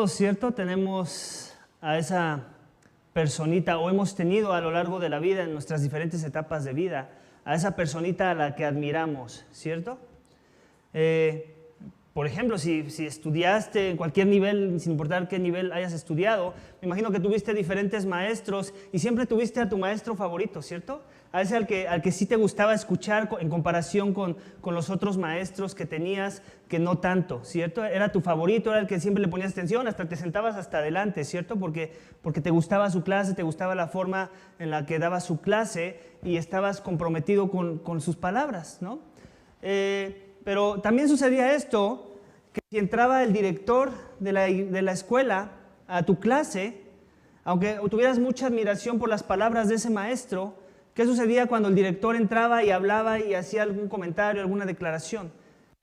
Todos, ¿cierto? Tenemos a esa personita, o hemos tenido a lo largo de la vida, en nuestras diferentes etapas de vida, a esa personita a la que admiramos, ¿cierto? Por ejemplo, si estudiaste en cualquier nivel, sin importar qué nivel hayas estudiado, me imagino que tuviste diferentes maestros y siempre tuviste a tu maestro favorito, ¿cierto? A ese al que sí te gustaba escuchar en comparación con los otros maestros que tenías, que no tanto, ¿cierto? Era tu favorito, era el que siempre le ponías atención, hasta te sentabas hasta adelante, ¿cierto? Porque te gustaba su clase, te gustaba la forma en la que daba su clase y estabas comprometido con sus palabras, ¿no? Pero también sucedía esto, que si entraba el director de la escuela a tu clase, aunque tuvieras mucha admiración por las palabras de ese maestro, ¿qué sucedía cuando el director entraba y hablaba y hacía algún comentario, alguna declaración?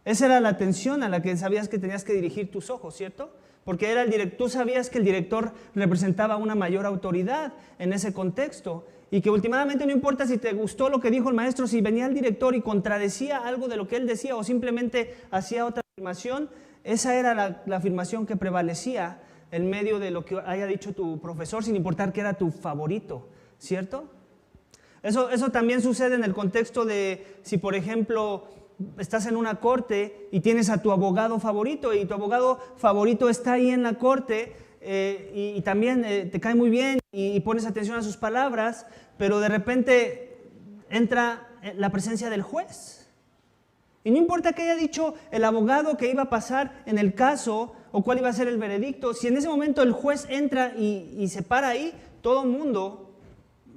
Esa era la atención a la que sabías que tenías que dirigir tus ojos, ¿cierto? Porque era tú sabías que el director representaba una mayor autoridad en ese contexto y que últimamente no importa si te gustó lo que dijo el maestro, si venía el director y contradecía algo de lo que él decía o simplemente hacía otra afirmación, esa era la afirmación que prevalecía en medio de lo que haya dicho tu profesor, sin importar que era tu favorito, ¿cierto? Eso también sucede en el contexto de si, por ejemplo, estás en una corte y tienes a tu abogado favorito y tu abogado favorito está ahí en la corte y también te cae muy bien y pones atención a sus palabras, pero de repente entra la presencia del juez. Y no importa qué haya dicho el abogado que iba a pasar en el caso o cuál iba a ser el veredicto, si en ese momento el juez entra y se para ahí, todo el mundo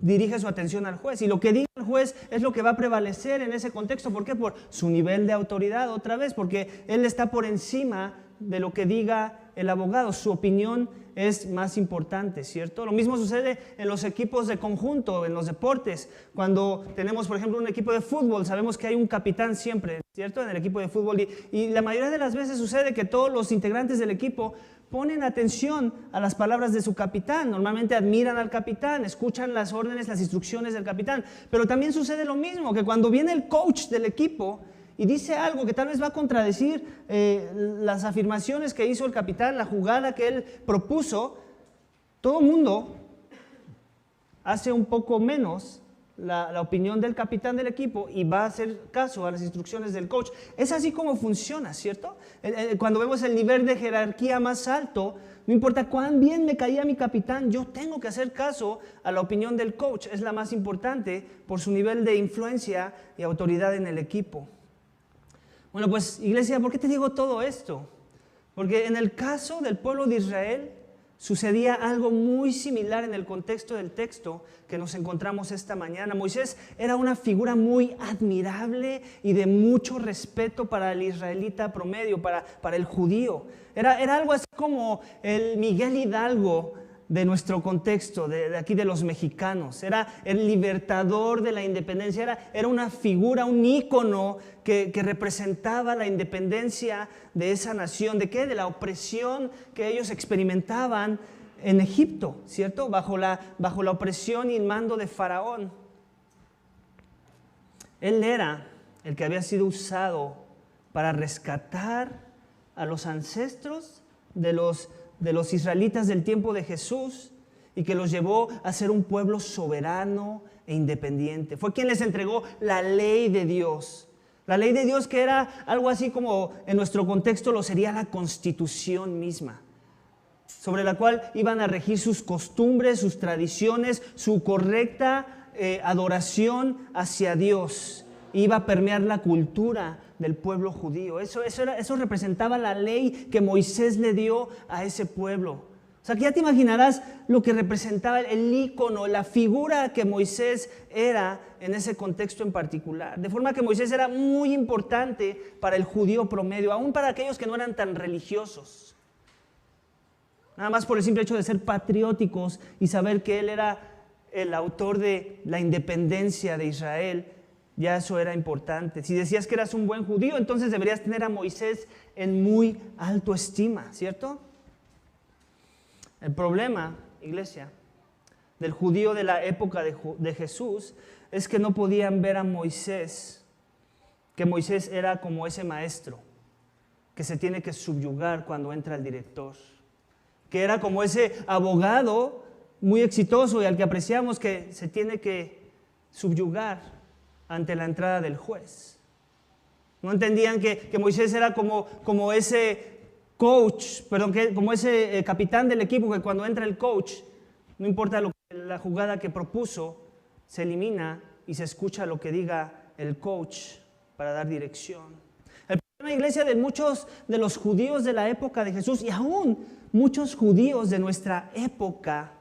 dirige su atención al juez. Y lo que diga el juez es lo que va a prevalecer en ese contexto. ¿Por qué? Por su nivel de autoridad, otra vez, porque él está por encima de lo que diga el abogado. Su opinión es más importante, ¿cierto? Lo mismo sucede en los equipos de conjunto, en los deportes. Cuando tenemos, por ejemplo, un equipo de fútbol, sabemos que hay un capitán siempre, ¿cierto? En el equipo de fútbol. Y la mayoría de las veces sucede que todos los integrantes del equipo ponen atención a las palabras de su capitán. Normalmente admiran al capitán, escuchan las órdenes, las instrucciones del capitán. Pero también sucede lo mismo, que cuando viene el coach del equipo y dice algo que tal vez va a contradecir las afirmaciones que hizo el capitán, la jugada que él propuso, todo el mundo hace un poco menos la opinión del capitán del equipo y va a hacer caso a las instrucciones del coach. Es así como funciona, ¿cierto? Cuando vemos el nivel de jerarquía más alto, no importa cuán bien me caía mi capitán, yo tengo que hacer caso a la opinión del coach. Es la más importante por su nivel de influencia y autoridad en el equipo. Bueno, pues, iglesia, ¿por qué te digo todo esto? Porque en el caso del pueblo de Israel sucedía algo muy similar en el contexto del texto que nos encontramos esta mañana. Moisés era una figura muy admirable y de mucho respeto para el israelita promedio, para el judío. Era algo así como el Miguel Hidalgo de nuestro contexto, de aquí de los mexicanos. Era el libertador de la independencia, era una figura, un ícono que representaba la independencia de esa nación. ¿De qué? De la opresión que ellos experimentaban en Egipto, ¿cierto? Bajo la opresión y el mando de Faraón. Él era el que había sido usado para rescatar a los ancestros de los israelitas del tiempo de Jesús y que los llevó a ser un pueblo soberano e independiente. Fue quien les entregó la ley de Dios. La ley de Dios, que era algo así como en nuestro contexto lo sería la Constitución misma, sobre la cual iban a regir sus costumbres, sus tradiciones, su correcta adoración hacia Dios. Iba a permear la cultura del pueblo judío. Eso representaba la ley que Moisés le dio a ese pueblo. O sea, que ya te imaginarás lo que representaba el ícono, la figura que Moisés era en ese contexto en particular. De forma que Moisés era muy importante para el judío promedio, aún para aquellos que no eran tan religiosos. Nada más por el simple hecho de ser patrióticos y saber que él era el autor de la independencia de Israel, ya eso era importante. Si decías que eras un buen judío, entonces deberías tener a Moisés en muy alto estima, ¿cierto? El problema, iglesia, del judío de la época de Jesús es que no podían ver a Moisés, que Moisés era como ese maestro que se tiene que subyugar cuando entra el director. que era como ese abogado muy exitoso y al que apreciamos, que se tiene que subyugar ante la entrada del juez. No entendían que Moisés era como ese coach, como ese capitán del equipo, que cuando entra el coach, no importa la jugada que propuso, se elimina y se escucha lo que diga el coach para dar dirección. El problema, iglesia, de muchos de los judíos de la época de Jesús y aún muchos judíos de nuestra época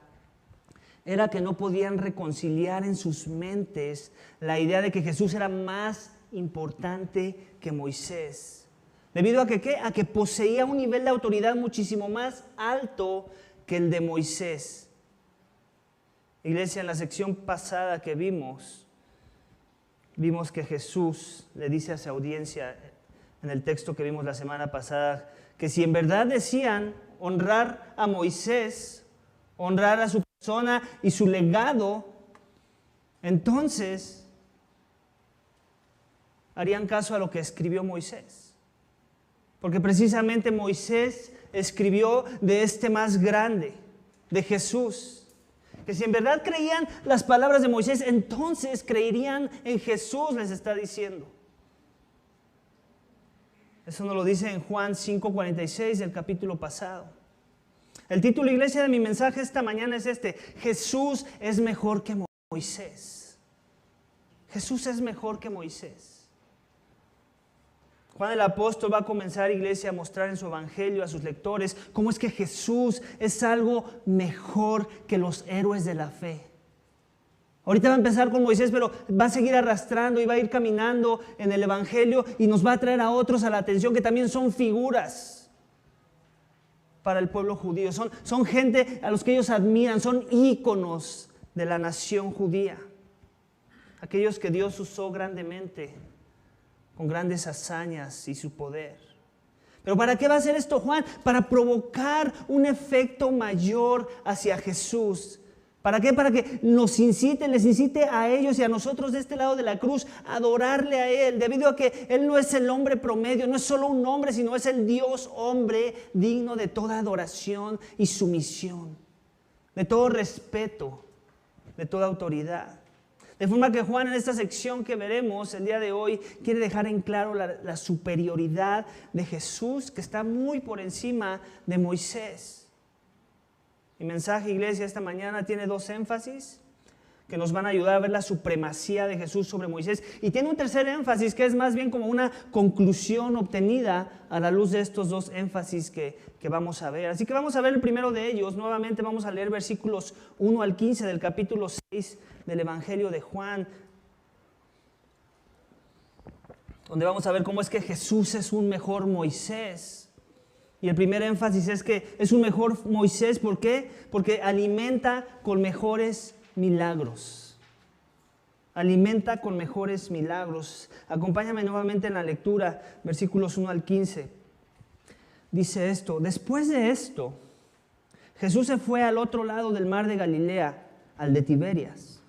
era que no podían reconciliar en sus mentes la idea de que Jesús era más importante que Moisés. ¿Debido a que qué? A que poseía un nivel de autoridad muchísimo más alto que el de Moisés. Iglesia, en la sección pasada que vimos que Jesús le dice a su audiencia, en el texto que vimos la semana pasada, que si en verdad decían honrar a Moisés, honrar a su persona y su legado, entonces harían caso a lo que escribió Moisés. Porque precisamente Moisés escribió de este más grande, de Jesús. Que si en verdad creían las palabras de Moisés, entonces creerían en Jesús, les está diciendo. Eso nos lo dice en Juan 5:46 del capítulo pasado. El título, iglesia, de mi mensaje esta mañana es este: Jesús es mejor que Moisés. Jesús es mejor que Moisés. Juan el apóstol va a comenzar, iglesia, a mostrar en su evangelio a sus lectores cómo es que Jesús es algo mejor que los héroes de la fe. Ahorita va a empezar con Moisés, pero va a seguir arrastrando y va a ir caminando en el evangelio y nos va a traer a otros a la atención que también son figuras para el pueblo judío. Son gente a los que ellos admiran, son íconos de la nación judía. Aquellos que Dios usó grandemente, con grandes hazañas y su poder. ¿Pero para qué va a hacer esto Juan? Para provocar un efecto mayor hacia Jesús. ¿Para qué? Para que les incite a ellos y a nosotros de este lado de la cruz a adorarle a Él, debido a que Él no es el hombre promedio, no es solo un hombre, sino es el Dios hombre digno de toda adoración y sumisión, de todo respeto, de toda autoridad. De forma que Juan, en esta sección que veremos el día de hoy, quiere dejar en claro la superioridad de Jesús, que está muy por encima de Moisés. Mi mensaje, iglesia, esta mañana tiene dos énfasis que nos van a ayudar a ver la supremacía de Jesús sobre Moisés. Y tiene un tercer énfasis que es más bien como una conclusión obtenida a la luz de estos dos énfasis que vamos a ver. Así que vamos a ver el primero de ellos. Nuevamente vamos a leer versículos 1 al 15 del capítulo 6 del Evangelio de Juan, donde vamos a ver cómo es que Jesús es un mejor Moisés. Y el primer énfasis es que es un mejor Moisés. ¿Por qué? Porque alimenta con mejores milagros. Alimenta con mejores milagros. Acompáñame nuevamente en la lectura, versículos 1 al 15. Dice esto: después de esto, Jesús se fue al otro lado del mar de Galilea, al de Tiberias.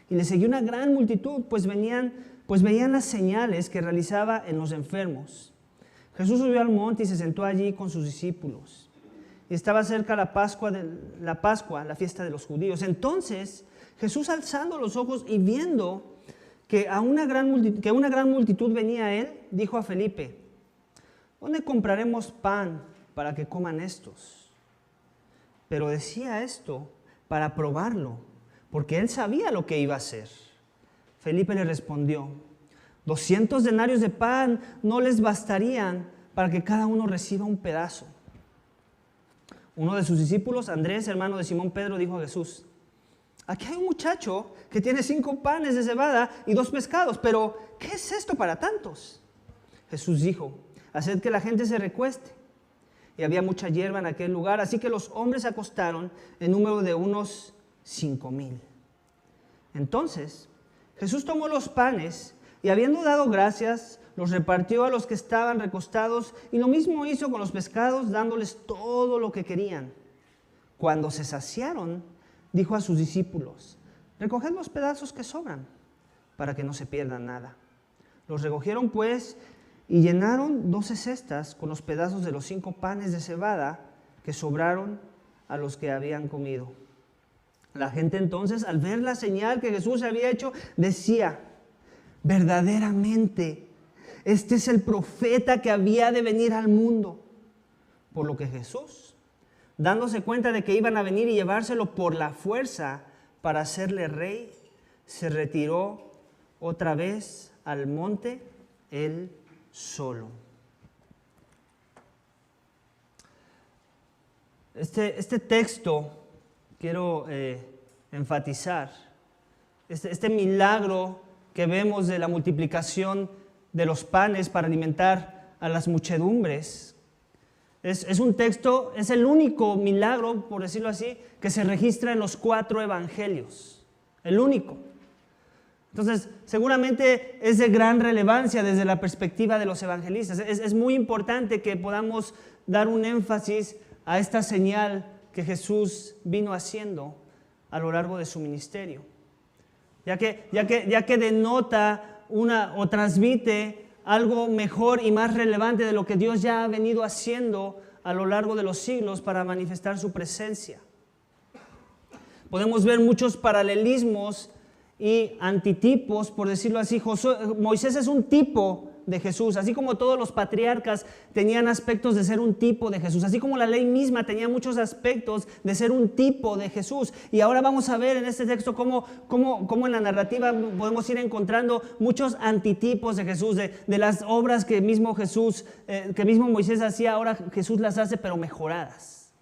Y le siguió una gran multitud, pues veían las señales que realizaba en los enfermos. Jesús subió al monte y se sentó allí con sus discípulos. Y estaba cerca la Pascua, la fiesta de los judíos. Entonces Jesús, alzando los ojos y viendo que una gran multitud venía a él, dijo a Felipe: ¿dónde compraremos pan para que coman estos? Pero decía esto para probarlo, porque él sabía lo que iba a hacer. Felipe le respondió: 200 denarios de pan no les bastarían para que cada uno reciba un pedazo. Uno de sus discípulos, Andrés, hermano de Simón Pedro, dijo a Jesús: aquí hay un muchacho que tiene 5 panes de cebada y 2 pescados, pero ¿qué es esto para tantos? Jesús dijo: haced que la gente se recueste. Y había mucha hierba en aquel lugar, así que los hombres se acostaron en número de unos 5,000. Entonces Jesús tomó los panes y, habiendo dado gracias, los repartió a los que estaban recostados, y lo mismo hizo con los pescados, dándoles todo lo que querían. Cuando se saciaron, dijo a sus discípulos: recoged los pedazos que sobran, para que no se pierda nada. Los recogieron pues y llenaron 12 cestas con los pedazos de los 5 panes de cebada que sobraron a los que habían comido. La gente entonces, al ver la señal que Jesús había hecho, decía: verdaderamente, este es el profeta que había de venir al mundo. Por lo que Jesús, dándose cuenta de que iban a venir y llevárselo por la fuerza para hacerle rey, se retiró otra vez al monte él solo. Este texto quiero enfatizar, este milagro que vemos de la multiplicación de los panes para alimentar a las muchedumbres. Es un texto, es el único milagro, por decirlo así, que se registra en los 4 evangelios. El único. Entonces, seguramente es de gran relevancia desde la perspectiva de los evangelistas. Es muy importante que podamos dar un énfasis a esta señal que Jesús vino haciendo a lo largo de su ministerio. Ya que denota o transmite algo mejor y más relevante de lo que Dios ya ha venido haciendo a lo largo de los siglos para manifestar su presencia. Podemos ver muchos paralelismos y antitipos, por decirlo así. Moisés es un tipo de Jesús, así como todos los patriarcas tenían aspectos de ser un tipo de Jesús, así como la ley misma tenía muchos aspectos de ser un tipo de Jesús. Y ahora vamos a ver en este texto cómo en la narrativa podemos ir encontrando muchos antitipos de Jesús, de las obras que mismo Jesús, que mismo Moisés hacía, ahora Jesús las hace, pero mejoradas.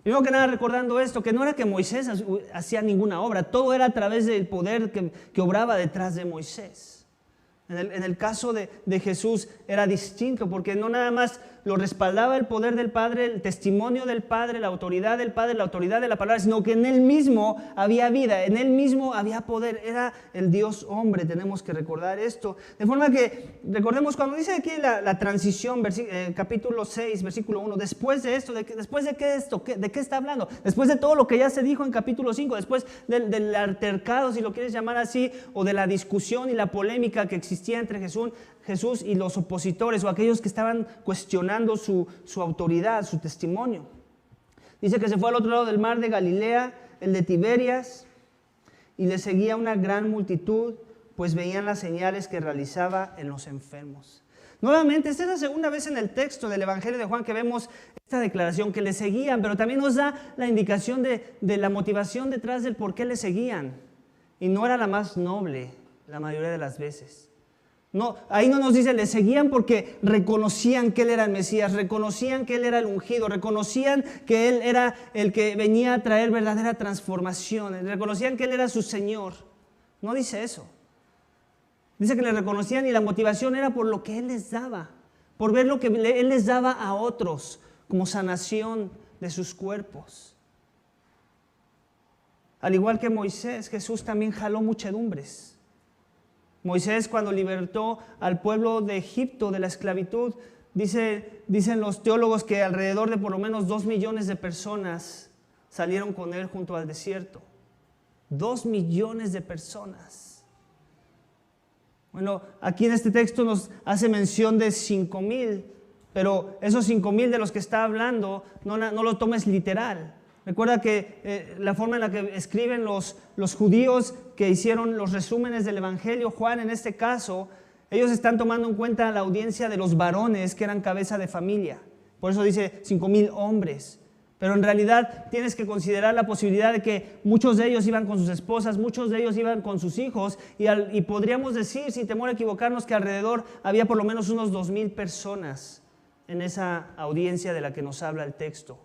Primero que nada, recordando esto, que no era que Moisés hacía ninguna obra, todo era a través del poder que obraba detrás de Moisés. En el caso de Jesús era distinto, porque no nada más lo respaldaba el poder del Padre, el testimonio del Padre, la autoridad del Padre, la autoridad de la palabra, sino que en Él mismo había vida, en Él mismo había poder, era el Dios hombre. Tenemos que recordar esto. De forma que recordemos cuando dice aquí la transición, capítulo 6, versículo 1, después de esto, ¿de qué está hablando? Después de todo lo que ya se dijo en capítulo 5, después del altercado, si lo quieres llamar así, o de la discusión y la polémica que existía entre Jesús y los opositores o aquellos que estaban cuestionando su autoridad, su testimonio. Dice que se fue al otro lado del mar de Galilea, el de Tiberias, y le seguía una gran multitud, pues veían las señales que realizaba en los enfermos. Nuevamente, esta es la segunda vez en el texto del Evangelio de Juan que vemos esta declaración, que le seguían, pero también nos da la indicación de la motivación detrás del por qué le seguían. Y no era la más noble la mayoría de las veces. No, ahí no nos dice, le seguían porque reconocían que Él era el Mesías, reconocían que Él era el ungido, reconocían que Él era el que venía a traer verdadera transformación, reconocían que Él era su Señor. No dice eso. Dice que le reconocían y la motivación era por lo que Él les daba, por ver lo que Él les daba a otros como sanación de sus cuerpos. Al igual que Moisés, Jesús también jaló muchedumbres. Moisés, cuando libertó al pueblo de Egipto de la esclavitud, dicen los teólogos que alrededor de por lo menos 2 millones de personas salieron con él junto al desierto. 2 millones de personas. Bueno, aquí en este texto nos hace mención de 5,000, pero esos 5,000 de los que está hablando no lo tomes literal. Recuerda que la forma en la que escriben los judíos que hicieron los resúmenes del Evangelio, Juan en este caso, ellos están tomando en cuenta la audiencia de los varones que eran cabeza de familia. Por eso dice 5,000 hombres. Pero en realidad tienes que considerar la posibilidad de que muchos de ellos iban con sus esposas, muchos de ellos iban con sus hijos, y podríamos decir, sin temor a equivocarnos, que alrededor había por lo menos unos 2,000 personas en esa audiencia de la que nos habla el texto.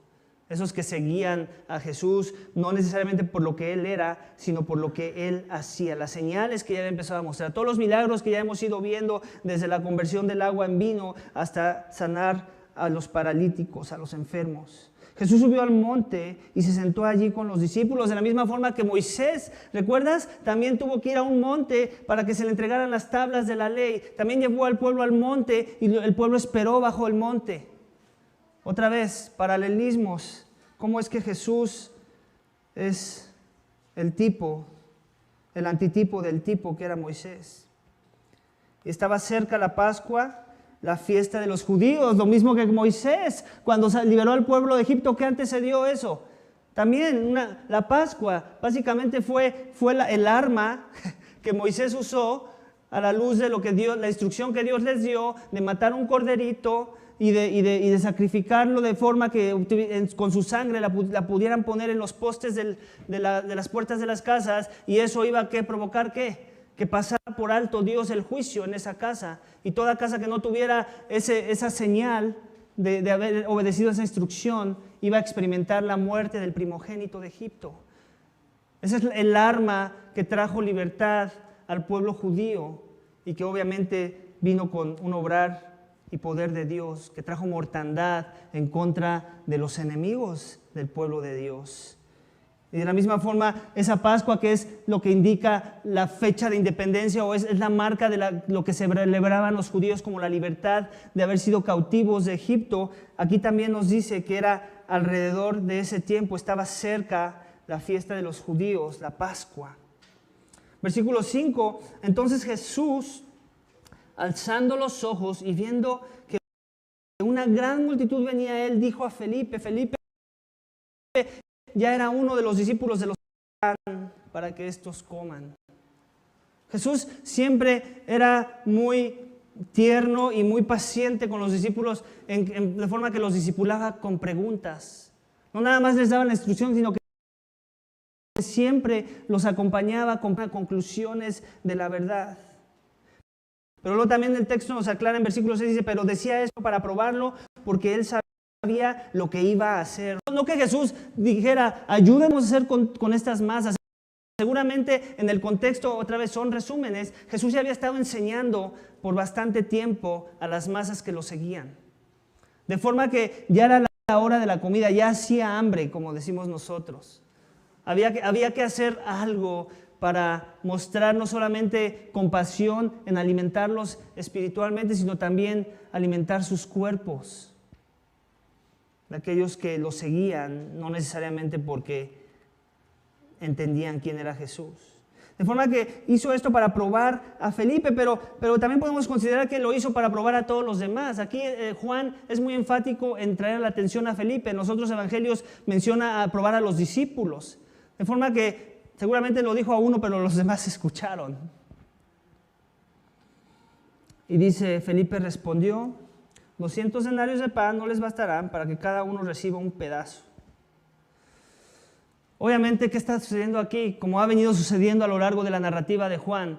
Esos que seguían a Jesús, no necesariamente por lo que Él era, sino por lo que Él hacía, las señales que ya había empezado a mostrar, todos los milagros que ya hemos ido viendo, desde la conversión del agua en vino hasta sanar a los paralíticos, a los enfermos. Jesús subió al monte y se sentó allí con los discípulos, de la misma forma que Moisés, ¿recuerdas? También tuvo que ir a un monte para que se le entregaran las tablas de la ley. También llevó al pueblo al monte y el pueblo esperó bajo el monte. Otra vez, paralelismos. ¿Cómo es que Jesús es el antitipo del tipo que era Moisés? Estaba cerca la Pascua, la fiesta de los judíos, lo mismo que Moisés, cuando liberó al pueblo de Egipto, ¿qué antecedió eso? También la Pascua, básicamente fue el arma que Moisés usó a la luz de lo que Dios, la instrucción que Dios les dio, de matar un corderito y de sacrificarlo de forma que con su sangre la pudieran poner en los postes de las puertas de las casas, y eso iba a provocar ¿qué? Que pasara por alto Dios el juicio en esa casa, y toda casa que no tuviera esa señal de haber obedecido esa instrucción iba a experimentar la muerte del primogénito de Egipto. Ese es el arma que trajo libertad al pueblo judío y que obviamente vino con un obrar y poder de Dios, que trajo mortandad en contra de los enemigos del pueblo de Dios. Y de la misma forma, esa Pascua, que es lo que indica la fecha de independencia, o es la marca de lo que celebraban los judíos como la libertad de haber sido cautivos de Egipto, aquí también nos dice que era alrededor de ese tiempo, estaba cerca la fiesta de los judíos, la Pascua. Versículo 5, entonces Jesús, alzando los ojos y viendo que una gran multitud venía a él, dijo a Felipe, Felipe ya era uno de los discípulos de los para que estos coman. Jesús siempre era muy tierno y muy paciente con los discípulos, de forma que los discipulaba con preguntas. No nada más les daba la instrucción, sino que siempre los acompañaba con conclusiones de la verdad. Pero luego también el texto nos aclara en versículo 6, dice, pero decía esto para probarlo, porque él sabía lo que iba a hacer. No que Jesús dijera, ayúdenos a hacer con estas masas. Seguramente en el contexto, otra vez son resúmenes, Jesús ya había estado enseñando por bastante tiempo a las masas que lo seguían. De forma que ya era la hora de la comida, ya hacía hambre, como decimos nosotros. Había que hacer algo para mostrar no solamente compasión en alimentarlos espiritualmente, sino también alimentar sus cuerpos. De aquellos que lo seguían, no necesariamente porque entendían quién era Jesús. De forma que hizo esto para probar a Felipe, pero también podemos considerar que lo hizo para probar a todos los demás. Aquí Juan es muy enfático en traer la atención a Felipe. En los otros evangelios menciona a probar a los discípulos. De forma que seguramente lo dijo a uno, pero los demás escucharon. Y dice, Felipe respondió, 200 denarios de pan no les bastarán para que cada uno reciba un pedazo. Obviamente, ¿qué está sucediendo aquí? Como ha venido sucediendo a lo largo de la narrativa de Juan,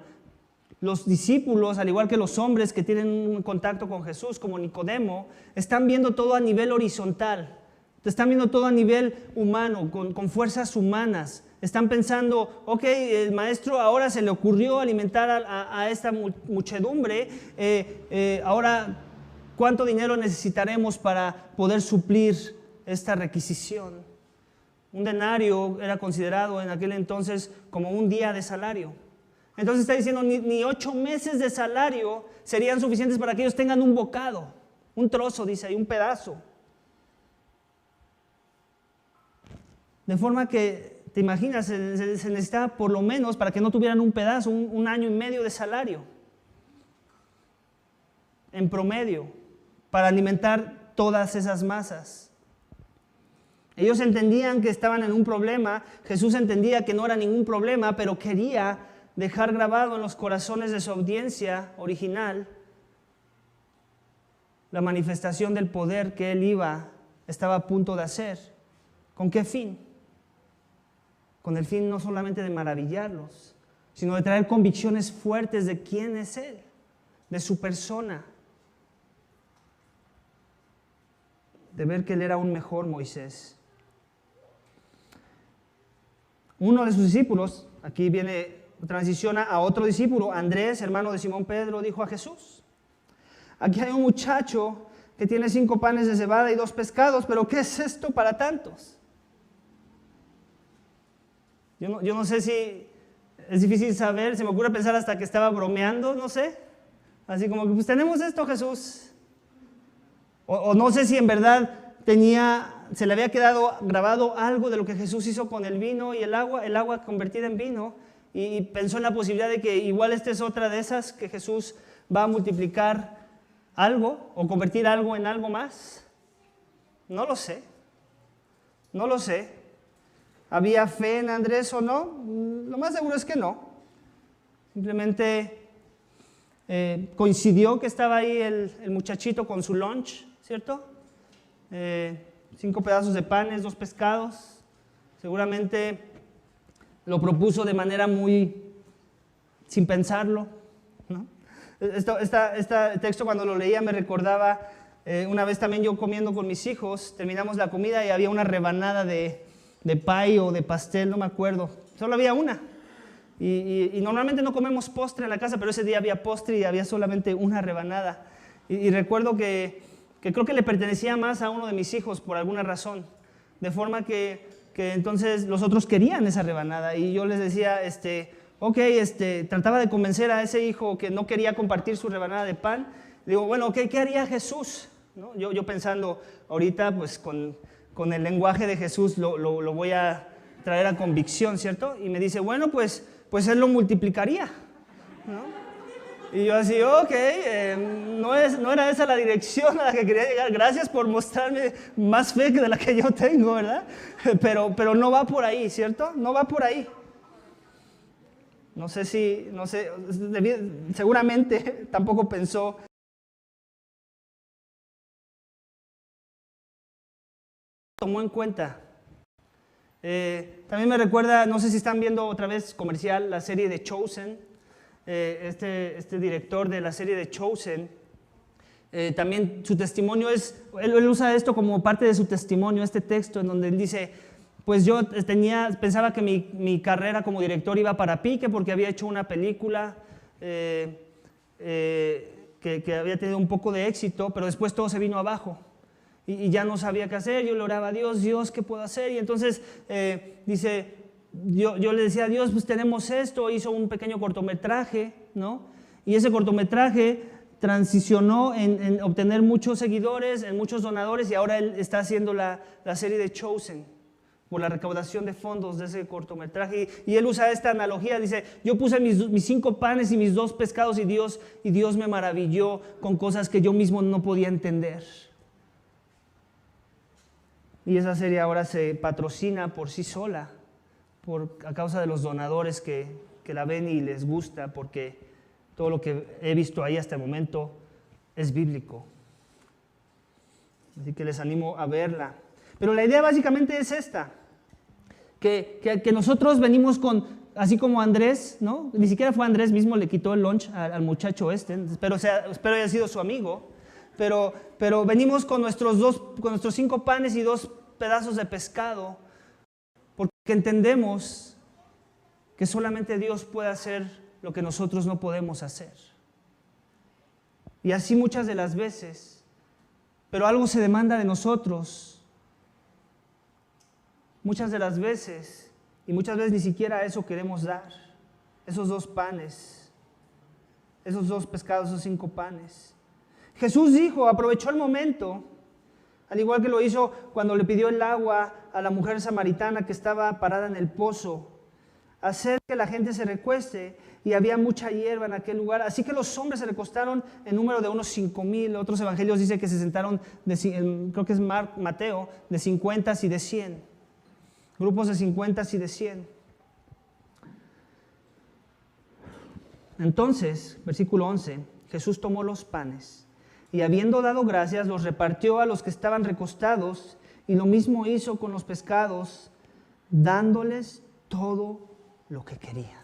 los discípulos, al igual que los hombres que tienen un contacto con Jesús, como Nicodemo, están viendo todo a nivel horizontal. Están viendo todo a nivel humano, con fuerzas humanas. Están pensando, ok, el maestro ahora se le ocurrió alimentar a esta muchedumbre, ahora, ¿cuánto dinero necesitaremos para poder suplir esta requisición? Un denario era considerado en aquel entonces como un día de salario. Entonces está diciendo, ni 8 meses de salario serían suficientes para que ellos tengan un bocado, un trozo, dice ahí, un pedazo. De forma que, te imaginas, se necesitaba por lo menos, para que no tuvieran un pedazo, un año y medio de salario. En promedio, para alimentar todas esas masas. Ellos entendían que estaban en un problema, Jesús entendía que no era ningún problema, pero quería dejar grabado en los corazones de su audiencia original la manifestación del poder que él estaba a punto de hacer. ¿Con qué fin? Con el fin no solamente de maravillarlos, sino de traer convicciones fuertes de quién es Él, de su persona, de ver que Él era un mejor Moisés. Uno de sus discípulos, aquí transiciona a otro discípulo, Andrés, hermano de Simón Pedro, dijo a Jesús, aquí hay un muchacho que tiene 5 panes de cebada y 2 pescados, pero ¿qué es esto para tantos? Yo no sé si es difícil saber, se me ocurre pensar hasta que estaba bromeando, no sé. Así como que pues tenemos esto, Jesús. O no sé si en verdad se le había quedado grabado algo de lo que Jesús hizo con el vino y el agua convertida en vino, y pensó en la posibilidad de que igual esta es otra de esas que Jesús va a multiplicar algo o convertir algo en algo más? No lo sé. No lo sé. ¿Había fe en Andrés o no? Lo más seguro es que no. Simplemente coincidió que estaba ahí el muchachito con su lunch, ¿cierto? 5 pedazos de panes, 2 pescados. Seguramente lo propuso de manera muy sin pensarlo, ¿no? Este texto cuando lo leía me recordaba una vez también yo comiendo con mis hijos, terminamos la comida y había una rebanada de pie o de pastel, no me acuerdo, solo había una. Y normalmente no comemos postre en la casa, pero ese día había postre y había solamente una rebanada. Y recuerdo que creo que le pertenecía más a uno de mis hijos por alguna razón, de forma que entonces los otros querían esa rebanada y yo les decía, trataba de convencer a ese hijo que no quería compartir su rebanada de pan. Digo, bueno, ¿qué haría Jesús? ¿No? Yo pensando, ahorita pues con el lenguaje de Jesús lo voy a traer a convicción, ¿cierto? Y me dice, bueno, pues Él lo multiplicaría, ¿no? Y yo así, no era esa la dirección a la que quería llegar. Gracias por mostrarme más fe que de la que yo tengo, ¿verdad? Pero no va por ahí, ¿cierto? No va por ahí. No sé, seguramente tampoco pensó. Tomó en cuenta. También me recuerda, no sé si están viendo otra vez comercial, la serie de Chosen. Este director de la serie de Chosen, también su testimonio él usa esto como parte de su testimonio, este texto en donde él dice, pues yo pensaba que mi carrera como director iba para pique porque había hecho una película que había tenido un poco de éxito, pero después todo se vino abajo y ya no sabía qué hacer. Yo le oraba a Dios, ¿qué puedo hacer? Y entonces dice, yo le decía a Dios, pues tenemos esto, hizo un pequeño cortometraje, ¿no? Y ese cortometraje transicionó en obtener muchos seguidores, en muchos donadores, y ahora él está haciendo la serie de Chosen por la recaudación de fondos de ese cortometraje. Y él usa esta analogía, dice, yo puse mis 5 panes y mis 2 pescados y Dios me maravilló con cosas que yo mismo no podía entender. Y esa serie ahora se patrocina por sí sola, a causa de los donadores que la ven y les gusta, porque todo lo que he visto ahí hasta el momento es bíblico. Así que les animo a verla. Pero la idea básicamente es esta, que nosotros venimos así como Andrés, ¿no? Ni siquiera fue Andrés mismo, le quitó el lunch al muchacho espero haya sido su amigo, pero venimos con nuestros 5 panes y 2 pedazos de pescado, porque entendemos que solamente Dios puede hacer lo que nosotros no podemos hacer. Y así muchas de las veces, pero algo se demanda de nosotros. Muchas de las veces, y muchas veces ni siquiera eso queremos dar. Esos 2 panes, esos 2 pescados, esos 5 panes. Jesús aprovechó el momento, al igual que lo hizo cuando le pidió el agua a la mujer samaritana que estaba parada en el pozo, hacer que la gente se recueste, y había mucha hierba en aquel lugar, así que los hombres se recostaron en número de unos 5,000, otros evangelios dicen que se sentaron, creo que es Mateo, de 50 y de 100, grupos de 50 y de 100. Entonces, versículo 11, Jesús tomó los panes, y habiendo dado gracias, los repartió a los que estaban recostados, y lo mismo hizo con los pescados, dándoles todo lo que querían.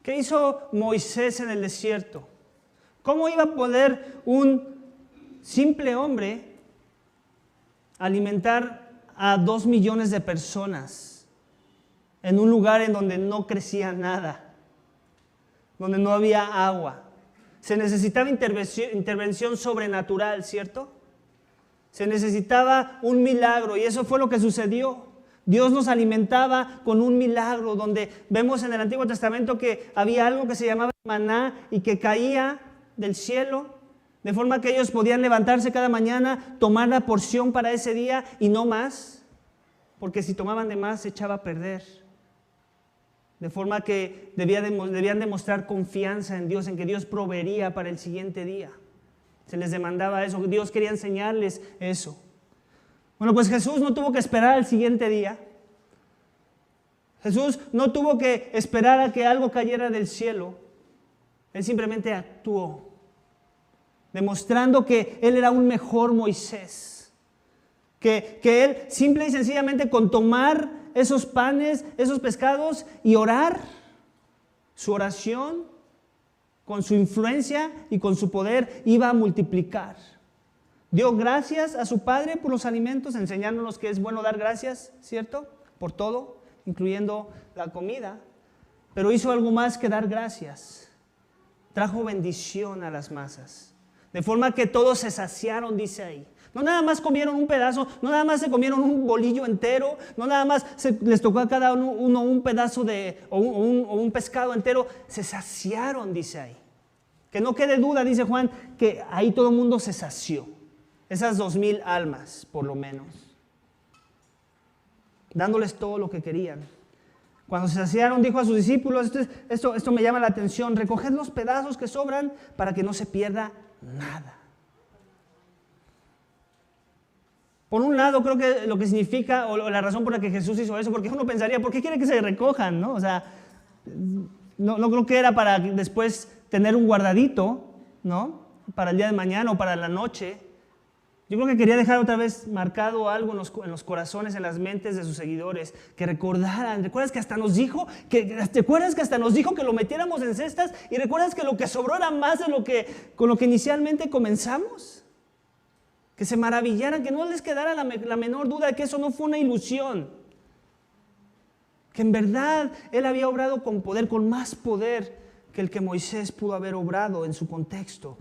¿Qué hizo Moisés en el desierto? ¿Cómo iba a poder un simple hombre alimentar a 2 millones de personas en un lugar en donde no crecía nada, donde no había agua? Se necesitaba intervención sobrenatural, ¿cierto? Se necesitaba un milagro, y eso fue lo que sucedió. Dios nos alimentaba con un milagro, donde vemos en el Antiguo Testamento que había algo que se llamaba maná y que caía del cielo, de forma que ellos podían levantarse cada mañana, tomar la porción para ese día y no más, porque si tomaban de más se echaba a perder. de forma que debían demostrar confianza en Dios, en que Dios proveería para el siguiente día. Se les demandaba eso, Dios quería enseñarles eso. Bueno, pues Jesús no tuvo que esperar al siguiente día. Jesús no tuvo que esperar a que algo cayera del cielo. Él simplemente actuó, demostrando que Él era un mejor Moisés. Que Él simple y sencillamente con tomar esos panes, esos pescados y orar, su oración, con su influencia y con su poder, iba a multiplicar. Dio gracias a su Padre por los alimentos, enseñándonos que es bueno dar gracias, ¿cierto? Por todo, incluyendo la comida. Pero hizo algo más que dar gracias. Trajo bendición a las masas. De forma que todos se saciaron, dice ahí. No nada más comieron un pedazo, no nada más se comieron un bolillo entero, no nada más les tocó a cada uno un pedazo o un pescado entero. Se saciaron, dice ahí. Que no quede duda, dice Juan, que ahí todo el mundo se sació. Esas 2,000 almas, por lo menos. Dándoles todo lo que querían. Cuando se saciaron, dijo a sus discípulos, esto me llama la atención, recoged los pedazos que sobran para que no se pierda nada. Por un lado, creo que lo que significa, o la razón por la que Jesús hizo eso, porque uno pensaría, ¿por qué quiere que se recojan? ¿No? O sea, no creo que era para después tener un guardadito, ¿no? Para el día de mañana o para la noche. Yo creo que quería dejar otra vez marcado algo en los corazones, en las mentes de sus seguidores, que recordaran. ¿Recuerdas que hasta nos dijo que lo metiéramos en cestas? ¿Y recuerdas que lo que sobró era más de con lo que inicialmente comenzamos? Que se maravillaran, que no les quedara la menor duda de que eso no fue una ilusión. Que en verdad Él había obrado con poder, con más poder que el que Moisés pudo haber obrado en su contexto.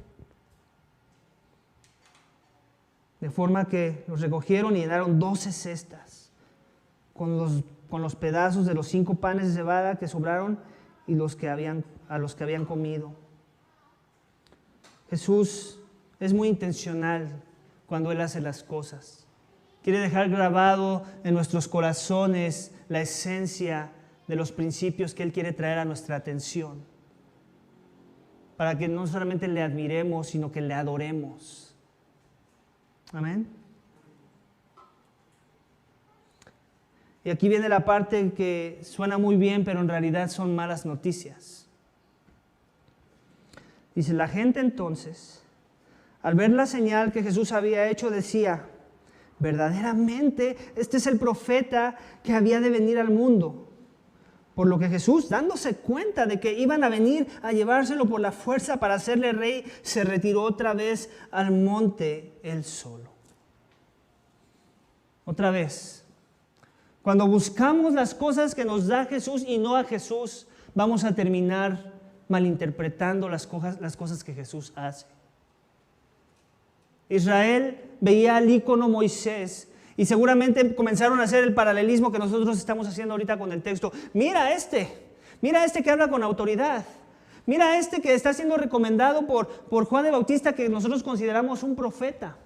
De forma que los recogieron y llenaron 12 cestas con los pedazos de los 5 panes de cebada que sobraron y a los que habían comido. Jesús es muy intencional cuando Él hace las cosas. Quiere dejar grabado en nuestros corazones la esencia de los principios que Él quiere traer a nuestra atención. Para que no solamente le admiremos, sino que le adoremos. Amén. Y aquí viene la parte que suena muy bien, pero en realidad son malas noticias. Dice, la gente entonces, al ver la señal que Jesús había hecho, decía, verdaderamente este es el profeta que había de venir al mundo. Por lo que Jesús, dándose cuenta de que iban a venir a llevárselo por la fuerza para hacerle rey, se retiró otra vez al monte él solo. Otra vez, cuando buscamos las cosas que nos da Jesús y no a Jesús, vamos a terminar malinterpretando las cosas que Jesús hace. Israel veía al ícono Moisés y seguramente comenzaron a hacer el paralelismo que nosotros estamos haciendo ahorita con el texto. Mira este que habla con autoridad. Mira este que está siendo recomendado por Juan el Bautista, que nosotros consideramos un profeta.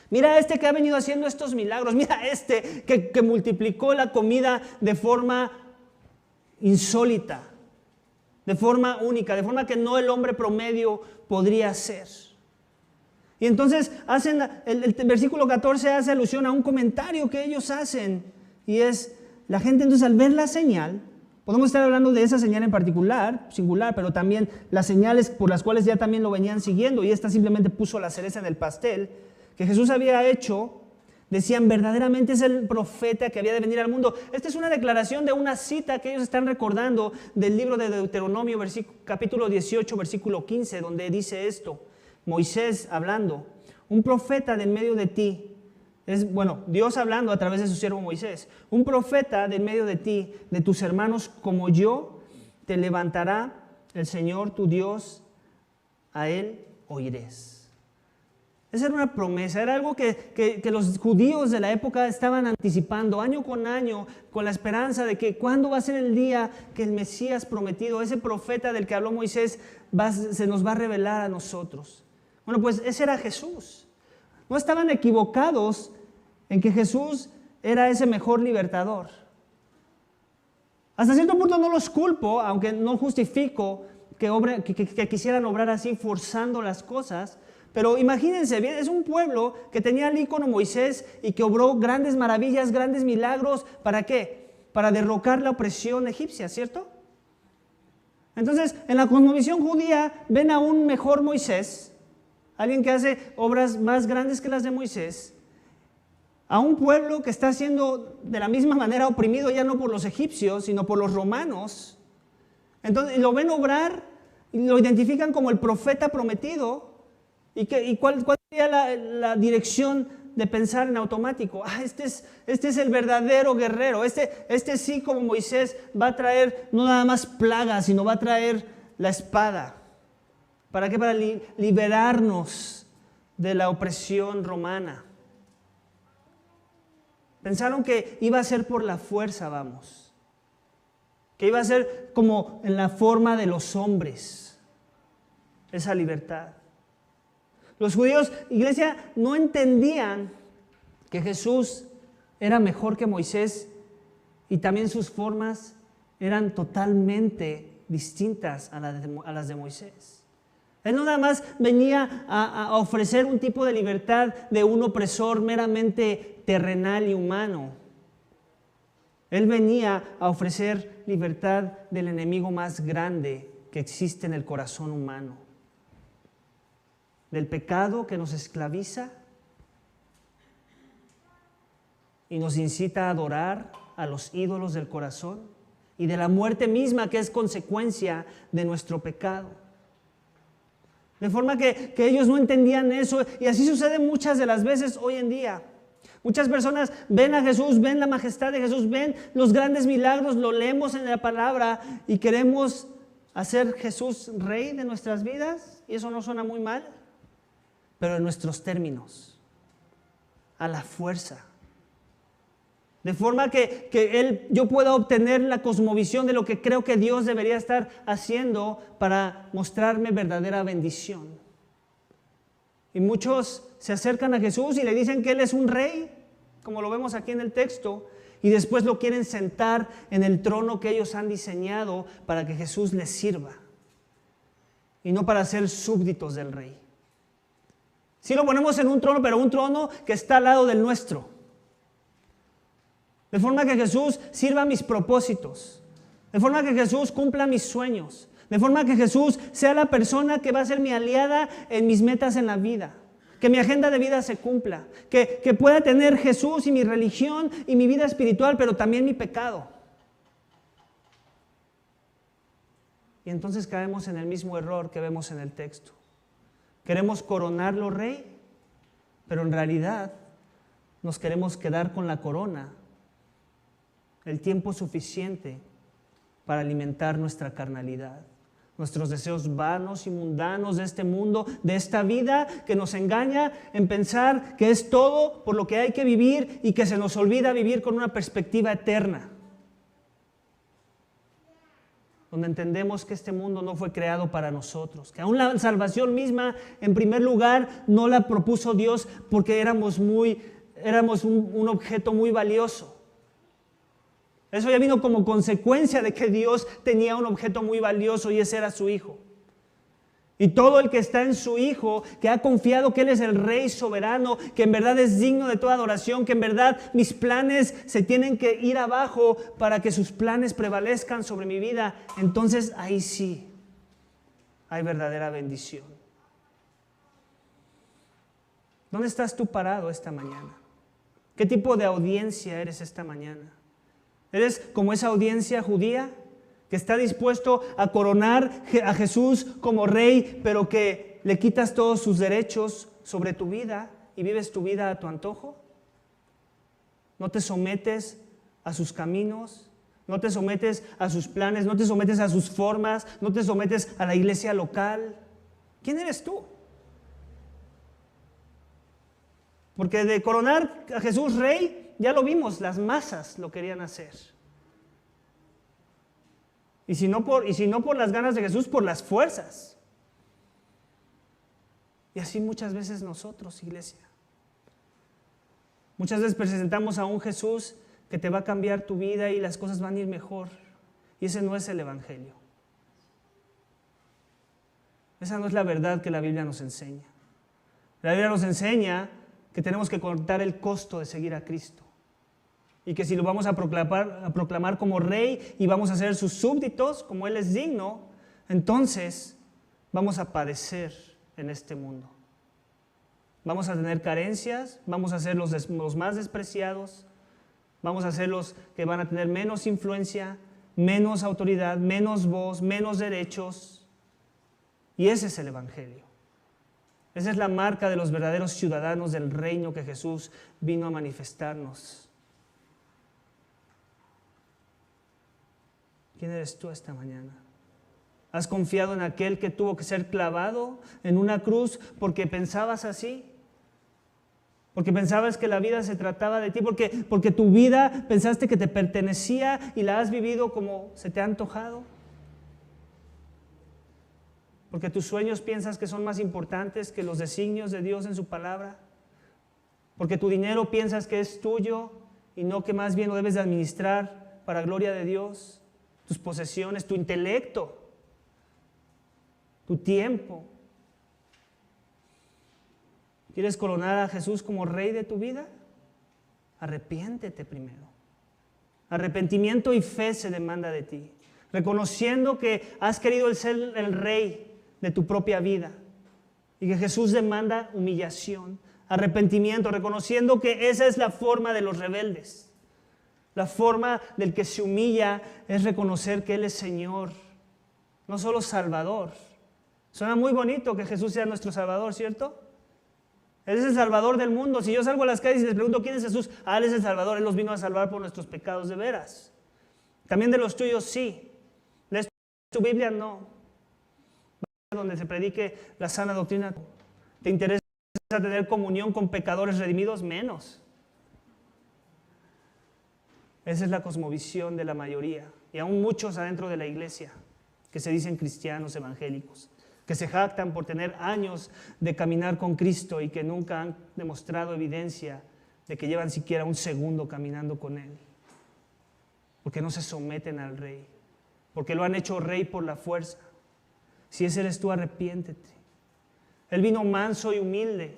Mira este que ha venido haciendo estos milagros. Mira este que multiplicó la comida de forma insólita, de forma única, de forma que no el hombre promedio podría hacer. Y entonces el versículo 14 hace alusión a un comentario que ellos hacen. Y es, la gente entonces al ver la señal, podemos estar hablando de esa señal en particular, singular, pero también las señales por las cuales ya también lo venían siguiendo, y esta simplemente puso la cereza en el pastel, que Jesús había hecho, decían, verdaderamente es el profeta que había de venir al mundo. Esta es una declaración de una cita que ellos están recordando del libro de Deuteronomio, capítulo 18, versículo 15, donde dice esto. Moisés hablando, un profeta de en medio de ti, Dios hablando a través de su siervo Moisés, un profeta de en medio de ti, de tus hermanos como yo, te levantará el Señor tu Dios, a Él oirás. Esa era una promesa, era algo que los judíos de la época estaban anticipando año con año, con la esperanza de que cuándo va a ser el día que el Mesías prometido, ese profeta del que habló Moisés, se nos va a revelar a nosotros. Bueno, pues ese era Jesús. No estaban equivocados en que Jesús era ese mejor libertador. Hasta cierto punto no los culpo, aunque no justifico que quisieran obrar así forzando las cosas. Pero imagínense bien, es un pueblo que tenía al ícono Moisés y que obró grandes maravillas, grandes milagros. ¿Para qué? Para derrocar la opresión egipcia, ¿cierto? Entonces, en la cosmovisión judía ven a un mejor Moisés, alguien que hace obras más grandes que las de Moisés, a un pueblo que está siendo de la misma manera oprimido ya no por los egipcios, sino por los romanos. Entonces, lo ven obrar y lo identifican como el profeta prometido. ¿Y cuál sería la dirección de pensar en automático? Este es el verdadero guerrero. Este sí, como Moisés, va a traer no nada más plagas, sino va a traer la espada. ¿Para qué? Para liberarnos de la opresión romana. Pensaron que iba a ser por la fuerza, vamos. Que iba a ser como en la forma de los hombres, esa libertad. Los judíos, iglesia, no entendían que Jesús era mejor que Moisés y también sus formas eran totalmente distintas a las de Moisés. Él no nada más venía a ofrecer un tipo de libertad de un opresor meramente terrenal y humano. Él venía a ofrecer libertad del enemigo más grande que existe en el corazón humano. Del pecado que nos esclaviza y nos incita a adorar a los ídolos del corazón, y de la muerte misma que es consecuencia de nuestro pecado. De forma que ellos no entendían eso, y así sucede muchas de las veces hoy en día. Muchas personas ven a Jesús, ven la majestad de Jesús, ven los grandes milagros, lo leemos en la palabra y queremos hacer Jesús rey de nuestras vidas, y eso no suena muy mal, pero en nuestros términos, a la fuerza. De forma que yo pueda obtener la cosmovisión de lo que creo que Dios debería estar haciendo para mostrarme verdadera bendición. Y muchos se acercan a Jesús y le dicen que Él es un rey, como lo vemos aquí en el texto, y después lo quieren sentar en el trono que ellos han diseñado para que Jesús les sirva, y no para ser súbditos del rey. Sí lo ponemos en un trono, pero un trono que está al lado del nuestro. De forma que Jesús sirva mis propósitos. De forma que Jesús cumpla mis sueños. De forma que Jesús sea la persona que va a ser mi aliada en mis metas en la vida. Que mi agenda de vida se cumpla. Que pueda tener Jesús y mi religión y mi vida espiritual, pero también mi pecado. Y entonces caemos en el mismo error que vemos en el texto. Queremos coronarlo rey, pero en realidad nos queremos quedar con la corona el tiempo suficiente para alimentar nuestra carnalidad, nuestros deseos vanos y mundanos de este mundo, de esta vida que nos engaña en pensar que es todo por lo que hay que vivir y que se nos olvida vivir con una perspectiva eterna, donde entendemos que este mundo no fue creado para nosotros, que aún la salvación misma, en primer lugar, no la propuso Dios porque éramos un objeto muy valioso. Eso ya vino como consecuencia de que Dios tenía un objeto muy valioso y ese era su Hijo. Y todo el que está en su Hijo, que ha confiado que Él es el Rey soberano, que en verdad es digno de toda adoración, que en verdad mis planes se tienen que ir abajo para que sus planes prevalezcan sobre mi vida, entonces ahí sí hay verdadera bendición. ¿Dónde estás tú parado esta mañana? ¿Qué tipo de audiencia eres esta mañana? ¿Eres como esa audiencia judía que está dispuesto a coronar a Jesús como rey, pero que le quitas todos sus derechos sobre tu vida y vives tu vida a tu antojo? ¿No te sometes a sus caminos? ¿No te sometes a sus planes? ¿No te sometes a sus formas? ¿No te sometes a la iglesia local? ¿Quién eres tú? Porque de coronar a Jesús rey, ya lo vimos, las masas lo querían hacer. Y si no por las ganas de Jesús, por las fuerzas. Y así muchas veces nosotros, iglesia. Muchas veces presentamos a un Jesús que te va a cambiar tu vida y las cosas van a ir mejor. Y ese no es el Evangelio. Esa no es la verdad que la Biblia nos enseña. La Biblia nos enseña que tenemos que contar el costo de seguir a Cristo. Y que si lo vamos a proclamar como rey y vamos a ser sus súbditos, como Él es digno, entonces vamos a padecer en este mundo. Vamos a tener carencias, vamos a ser los más despreciados, vamos a ser los que van a tener menos influencia, menos autoridad, menos voz, menos derechos. Y ese es el Evangelio. Esa es la marca de los verdaderos ciudadanos del reino que Jesús vino a manifestarnos. ¿Quién eres tú esta mañana? ¿Has confiado en aquel que tuvo que ser clavado en una cruz porque pensabas así? Porque pensabas que la vida se trataba de ti, porque tu vida pensaste que te pertenecía y la has vivido como se te ha antojado. Porque tus sueños piensas que son más importantes que los designios de Dios en su palabra. Porque tu dinero piensas que es tuyo y no que más bien lo debes de administrar para gloria de Dios. Tus posesiones, tu intelecto, tu tiempo. ¿Quieres coronar a Jesús como rey de tu vida? Arrepiéntete primero. Arrepentimiento y fe se demanda de ti. Reconociendo que has querido ser el rey de tu propia vida y que Jesús demanda humillación, arrepentimiento, reconociendo que esa es la forma de los rebeldes. La forma del que se humilla es reconocer que Él es Señor, no solo Salvador. Suena muy bonito que Jesús sea nuestro Salvador, ¿cierto? Él es el Salvador del mundo. Si yo salgo a las calles y les pregunto ¿quién es Jesús? Él es el Salvador, Él nos vino a salvar por nuestros pecados de veras. También de los tuyos, sí. ¿Lees tu Biblia? No. Donde se predique la sana doctrina. ¿Te interesa tener comunión con pecadores redimidos? Menos. Esa es la cosmovisión de la mayoría. Y aún muchos adentro de la iglesia que se dicen cristianos evangélicos, que se jactan por tener años de caminar con Cristo y que nunca han demostrado evidencia de que llevan siquiera un segundo caminando con Él. Porque no se someten al Rey. Porque lo han hecho Rey por la fuerza. Si ese eres tú, arrepiéntete. Él vino manso y humilde.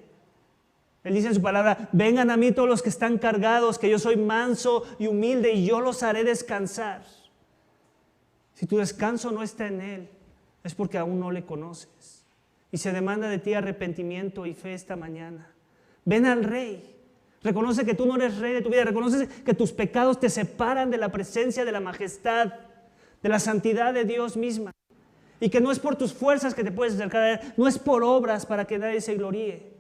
Él dice en su palabra, vengan a mí todos los que están cargados, que yo soy manso y humilde y yo los haré descansar. Si tu descanso no está en Él, es porque aún no le conoces. Y se demanda de ti arrepentimiento y fe esta mañana. Ven al Rey. Reconoce que tú no eres Rey de tu vida. Reconoce que tus pecados te separan de la presencia, de la majestad, de la santidad de Dios misma. Y que no es por tus fuerzas que te puedes acercar a Él. No es por obras para que nadie se gloríe.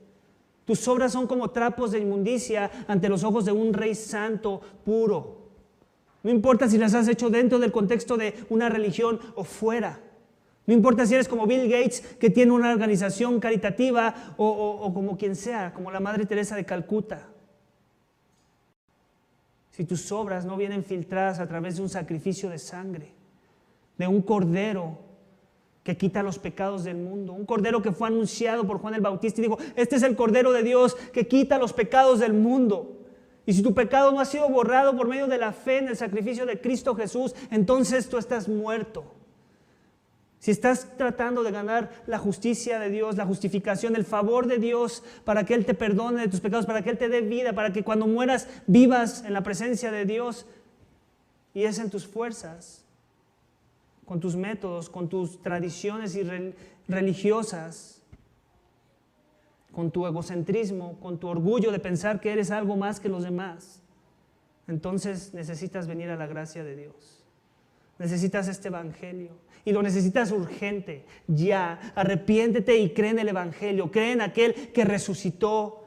Tus obras son como trapos de inmundicia ante los ojos de un Rey santo, puro. No importa si las has hecho dentro del contexto de una religión o fuera. No importa si eres como Bill Gates, que tiene una organización caritativa, o como quien sea, como la Madre Teresa de Calcuta. Si tus obras no vienen filtradas a través de un sacrificio de sangre, de un cordero que quita los pecados del mundo, un cordero que fue anunciado por Juan el Bautista y dijo, este es el Cordero de Dios que quita los pecados del mundo. Y si tu pecado no ha sido borrado por medio de la fe en el sacrificio de Cristo Jesús, entonces tú estás muerto. Si estás tratando de ganar la justicia de Dios, la justificación, el favor de Dios para que Él te perdone de tus pecados, para que Él te dé vida, para que cuando mueras vivas en la presencia de Dios y es en tus fuerzas, con tus métodos, con tus tradiciones religiosas, con tu egocentrismo, con tu orgullo de pensar que eres algo más que los demás, entonces necesitas venir a la gracia de Dios. Necesitas este evangelio y lo necesitas urgente, ya. Arrepiéntete y cree en el evangelio, cree en aquel que resucitó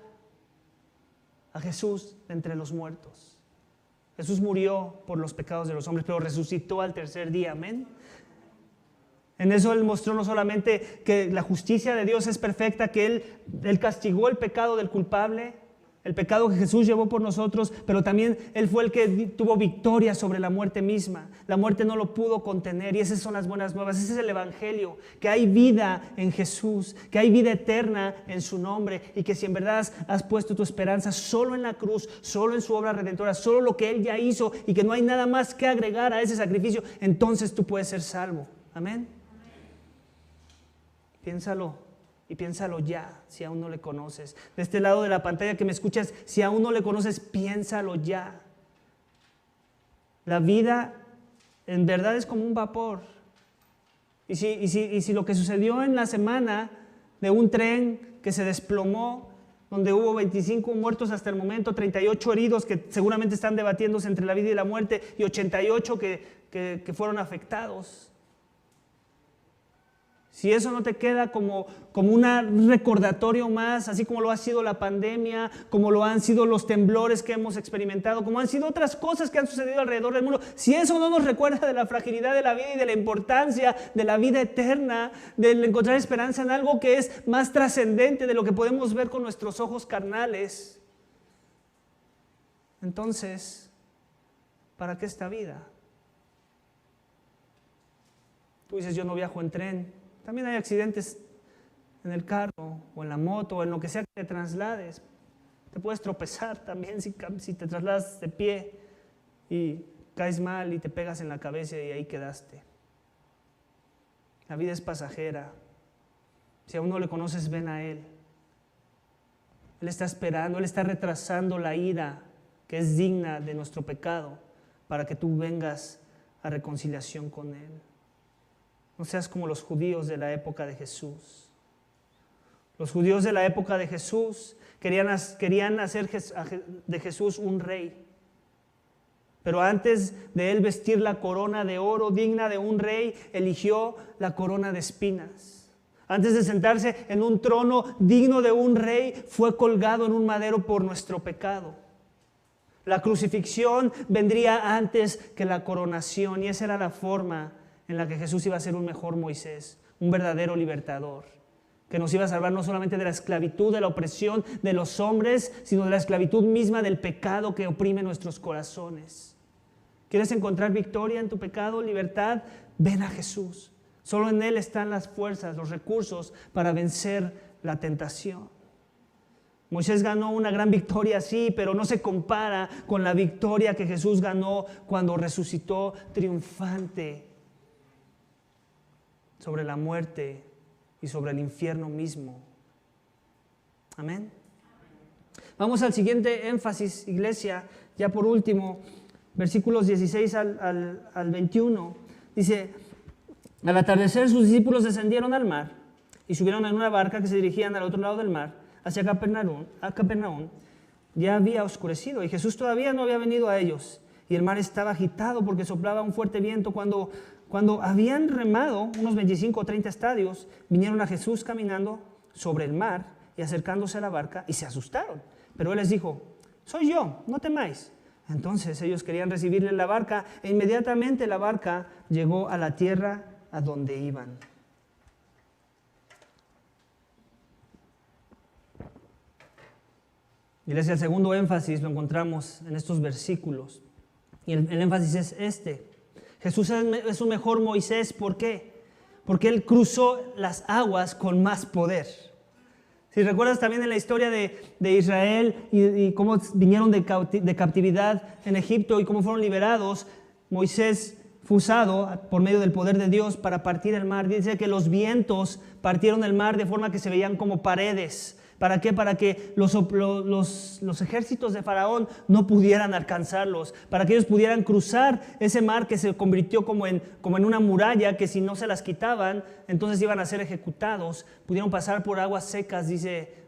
a Jesús de entre los muertos. Jesús murió por los pecados de los hombres, pero resucitó al tercer día, amén. En eso Él mostró no solamente que la justicia de Dios es perfecta, que Él castigó el pecado del culpable, el pecado que Jesús llevó por nosotros, pero también Él fue el que tuvo victoria sobre la muerte misma. La muerte no lo pudo contener y esas son las buenas nuevas. Ese es el Evangelio, que hay vida en Jesús, que hay vida eterna en su nombre y que si en verdad has puesto tu esperanza solo en la cruz, solo en su obra redentora, solo lo que Él ya hizo y que no hay nada más que agregar a ese sacrificio, entonces tú puedes ser salvo. Amén. Piénsalo. Y piénsalo ya, si aún no le conoces. De este lado de la pantalla que me escuchas, si aún no le conoces, piénsalo ya. La vida en verdad es como un vapor. Y si lo que sucedió en la semana de un tren que se desplomó, donde hubo 25 muertos hasta el momento, 38 heridos que seguramente están debatiéndose entre la vida y la muerte, y 88 que fueron afectados. Si eso no te queda como un recordatorio más, así como lo ha sido la pandemia, como lo han sido los temblores que hemos experimentado, como han sido otras cosas que han sucedido alrededor del mundo, si eso no nos recuerda de la fragilidad de la vida y de la importancia de la vida eterna, de encontrar esperanza en algo que es más trascendente de lo que podemos ver con nuestros ojos carnales, entonces, ¿para qué esta vida? Tú dices, yo no viajo en tren. También hay accidentes en el carro o en la moto o en lo que sea que te traslades. Te puedes tropezar también si te trasladas de pie y caes mal y te pegas en la cabeza y ahí quedaste. La vida es pasajera. Si aún no le conoces, ven a Él. Él está esperando, Él está retrasando la ira que es digna de nuestro pecado para que tú vengas a reconciliación con Él. No seas como los judíos de la época de Jesús. Los judíos de la época de Jesús querían hacer de Jesús un rey. Pero antes de Él vestir la corona de oro digna de un rey, eligió la corona de espinas. Antes de sentarse en un trono digno de un rey, fue colgado en un madero por nuestro pecado. La crucifixión vendría antes que la coronación y esa era la forma en la que Jesús iba a ser un mejor Moisés, un verdadero libertador, que nos iba a salvar no solamente de la esclavitud, de la opresión de los hombres, sino de la esclavitud misma del pecado que oprime nuestros corazones. ¿Quieres encontrar victoria en tu pecado, libertad? Ven a Jesús. Solo en Él están las fuerzas, los recursos para vencer la tentación. Moisés ganó una gran victoria, sí, pero no se compara con la victoria que Jesús ganó cuando resucitó triunfante sobre la muerte y sobre el infierno mismo. Amén. Vamos al siguiente énfasis, iglesia, ya por último, versículos 16 al 21. Dice, al atardecer sus discípulos descendieron al mar y subieron en una barca que se dirigían al otro lado del mar, hacia Capernaum. Ya había oscurecido y Jesús todavía no había venido a ellos. Y el mar estaba agitado porque soplaba un fuerte viento. Cuando habían remado unos 25 o 30 estadios, vinieron a Jesús caminando sobre el mar y acercándose a la barca y se asustaron. Pero Él les dijo, soy yo, no temáis. Entonces ellos querían recibirle en la barca e inmediatamente la barca llegó a la tierra a donde iban. Iglesia, el segundo énfasis lo encontramos en estos versículos. Y el énfasis es este. Jesús es un mejor Moisés. ¿Por qué? Porque Él cruzó las aguas con más poder. Si recuerdas también en la historia de Israel y cómo vinieron de captividad en Egipto y cómo fueron liberados, Moisés fue usado por medio del poder de Dios para partir el mar. Dice que los vientos partieron el mar de forma que se veían como paredes. ¿Para qué? Para que los ejércitos de Faraón no pudieran alcanzarlos, para que ellos pudieran cruzar ese mar que se convirtió como en una muralla que si no se las quitaban, entonces iban a ser ejecutados. Pudieron pasar por aguas secas,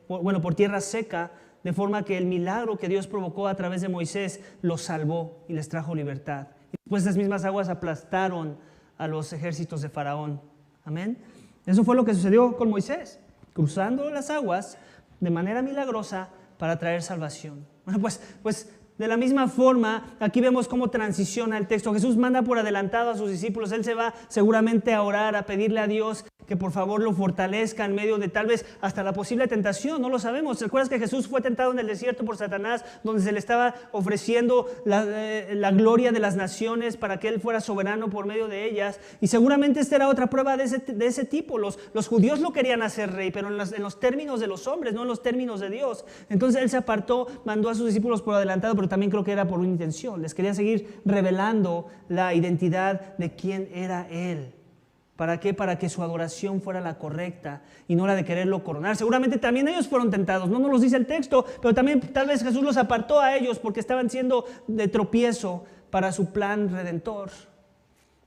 por tierra seca, de forma que el milagro que Dios provocó a través de Moisés los salvó y les trajo libertad. Y después esas mismas aguas aplastaron a los ejércitos de Faraón. Amén. Eso fue lo que sucedió con Moisés, cruzando las aguas de manera milagrosa para traer salvación. Bueno, pues de la misma forma, aquí vemos cómo transiciona el texto. Jesús manda por adelantado a sus discípulos. Él se va seguramente a orar, a pedirle a Dios que por favor lo fortalezca en medio de tal vez hasta la posible tentación, no lo sabemos. ¿Recuerdas que Jesús fue tentado en el desierto por Satanás, donde se le estaba ofreciendo la gloria de las naciones para que Él fuera soberano por medio de ellas? Y seguramente esta era otra prueba de ese tipo. Los judíos lo querían hacer rey, pero en los términos de los hombres, no en los términos de Dios. Entonces Él se apartó, mandó a sus discípulos por adelantado, pero también creo que era por una intención. Les quería seguir revelando la identidad de quién era Él. ¿Para qué? Para que su adoración fuera la correcta y no la de quererlo coronar. Seguramente también ellos fueron tentados, no nos lo dice el texto, pero también tal vez Jesús los apartó a ellos porque estaban siendo de tropiezo para su plan redentor.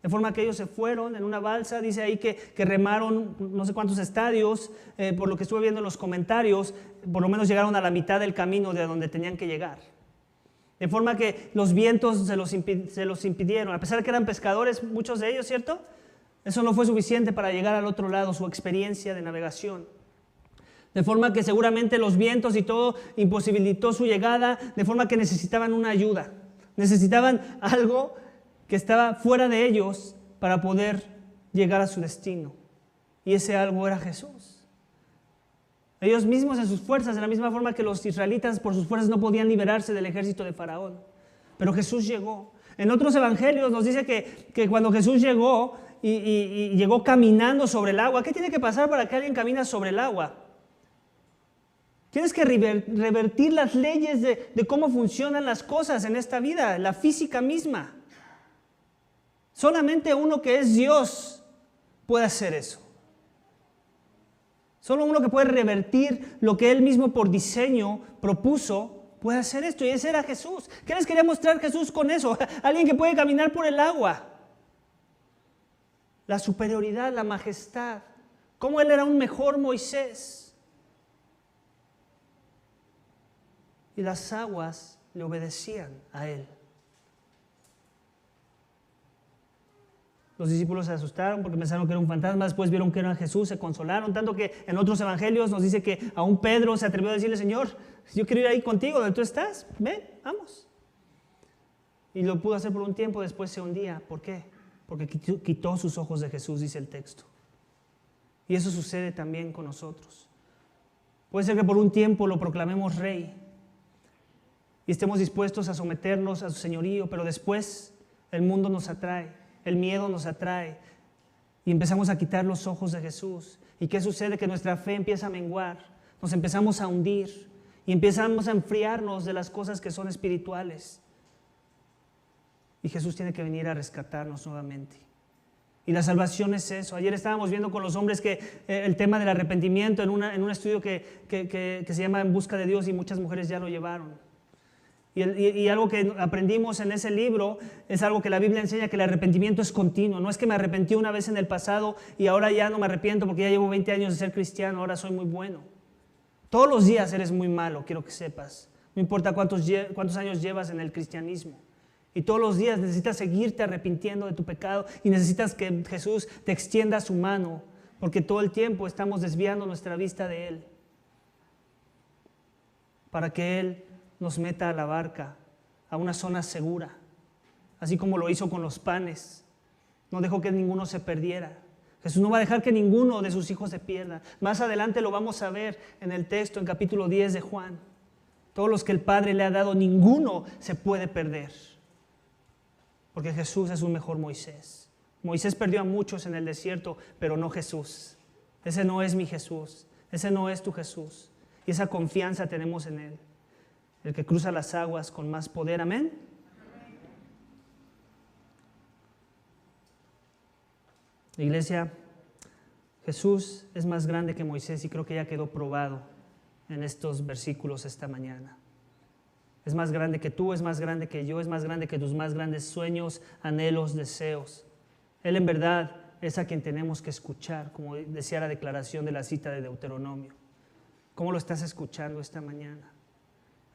De forma que ellos se fueron en una balsa, dice ahí que remaron no sé cuántos estadios, por lo que estuve viendo en los comentarios, por lo menos llegaron a la mitad del camino de donde tenían que llegar. De forma que los vientos se los impidieron, a pesar de que eran pescadores, muchos de ellos, ¿cierto? Eso no fue suficiente para llegar al otro lado, su experiencia de navegación. De forma que seguramente los vientos y todo imposibilitó su llegada, de forma que necesitaban una ayuda. Necesitaban algo que estaba fuera de ellos para poder llegar a su destino. Y ese algo era Jesús. Ellos mismos en sus fuerzas, de la misma forma que los israelitas por sus fuerzas no podían liberarse del ejército de Faraón. Pero Jesús llegó. En otros evangelios nos dice que cuando Jesús llegó y llegó caminando sobre el agua, ¿qué tiene que pasar para que alguien camine sobre el agua? Tienes que revertir las leyes de cómo funcionan las cosas en esta vida, la física misma. Solamente uno que es Dios puede hacer eso. Solo uno que puede revertir lo que Él mismo por diseño propuso puede hacer esto, y ese era Jesús. ¿Qué les quería mostrar Jesús con eso? Alguien que puede caminar por el agua. La superioridad, la majestad. Cómo Él era un mejor Moisés. Y las aguas le obedecían a Él. Los discípulos se asustaron porque pensaron que era un fantasma, después vieron que era Jesús, se consolaron, tanto que en otros evangelios nos dice que aún Pedro se atrevió a decirle: Señor, yo quiero ir ahí contigo, donde tú estás, ven, vamos. Y lo pudo hacer por un tiempo, después se hundía. ¿Por qué? Porque quitó sus ojos de Jesús, dice el texto. Y eso sucede también con nosotros. Puede ser que por un tiempo lo proclamemos rey y estemos dispuestos a someternos a su señorío, pero después el mundo nos atrae. El miedo nos atrae y empezamos a quitar los ojos de Jesús. ¿Y qué sucede? Que nuestra fe empieza a menguar, nos empezamos a hundir y empezamos a enfriarnos de las cosas que son espirituales. Y Jesús tiene que venir a rescatarnos nuevamente. Y la salvación es eso. Ayer estábamos viendo con los hombres que el tema del arrepentimiento en un estudio que se llama En Busca de Dios, y muchas mujeres ya lo llevaron. Y algo que aprendimos en ese libro es algo que la Biblia enseña, que el arrepentimiento es continuo. No es que me arrepentí una vez en el pasado y ahora ya no me arrepiento porque ya llevo 20 años de ser cristiano, ahora soy muy bueno. Todos los días eres muy malo, quiero que sepas. No importa cuántos años llevas en el cristianismo. Y todos los días necesitas seguirte arrepintiendo de tu pecado y necesitas que Jesús te extienda su mano, porque todo el tiempo estamos desviando nuestra vista de Él, para que Él nos meta a la barca, a una zona segura, así como lo hizo con los panes. No dejó que ninguno se perdiera. Jesús no va a dejar que ninguno de sus hijos se pierda. Más adelante lo vamos a ver en el texto, en capítulo 10 de Juan. Todos los que el Padre le ha dado, ninguno se puede perder. Porque Jesús es un mejor Moisés. Moisés perdió a muchos en el desierto, pero no Jesús. Ese no es mi Jesús. Ese no es tu Jesús. Y esa confianza tenemos en Él. El que cruza las aguas con más poder. Amén. Iglesia, Jesús es más grande que Moisés y creo que ya quedó probado en estos versículos esta mañana. Es más grande que tú, es más grande que yo, es más grande que tus más grandes sueños, anhelos, deseos. Él en verdad es a quien tenemos que escuchar, como decía la declaración de la cita de Deuteronomio. ¿Cómo lo estás escuchando esta mañana?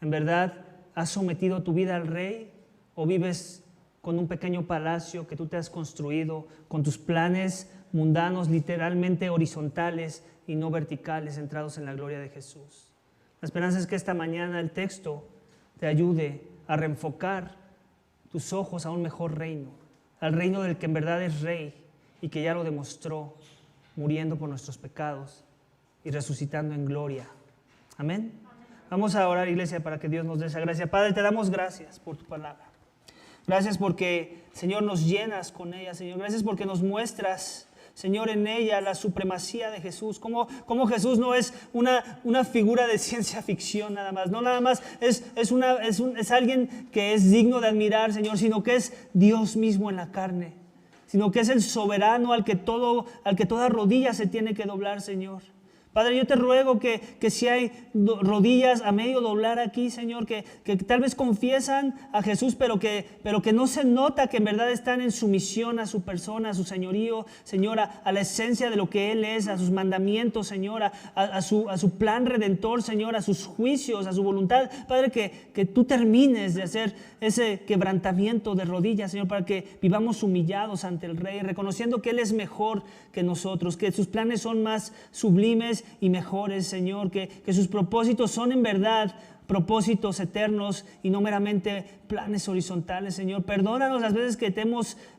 ¿En verdad has sometido tu vida al Rey o vives con un pequeño palacio que tú te has construido con tus planes mundanos, literalmente horizontales y no verticales, centrados en la gloria de Jesús? La esperanza es que esta mañana el texto te ayude a reenfocar tus ojos a un mejor reino, al reino del que en verdad es Rey y que ya lo demostró muriendo por nuestros pecados y resucitando en gloria. Amén. Vamos a orar, iglesia, para que Dios nos dé esa gracia. Padre, te damos gracias por tu palabra. Gracias porque, Señor, nos llenas con ella, Señor. Gracias porque nos muestras, Señor, en ella la supremacía de Jesús. Cómo Jesús no es una figura de ciencia ficción nada más. No nada más es alguien que es digno de admirar, Señor, sino que es Dios mismo en la carne. Sino que es el soberano al que toda rodilla se tiene que doblar, Señor. Padre, yo te ruego que si hay rodillas a medio doblar aquí, Señor, que tal vez confiesan a Jesús, pero que no se nota que en verdad están en sumisión a su persona, a su señorío, Señor, a la esencia de lo que Él es, a sus mandamientos, Señor, a su plan redentor, Señor, a sus juicios, a su voluntad. Padre, que tú termines de hacer ese quebrantamiento de rodillas, Señor, para que vivamos humillados ante el Rey, reconociendo que Él es mejor que nosotros, que sus planes son más sublimes y mejores, Señor, que sus propósitos son en verdad propósitos eternos y no meramente planes horizontales, Señor. Perdónanos las veces que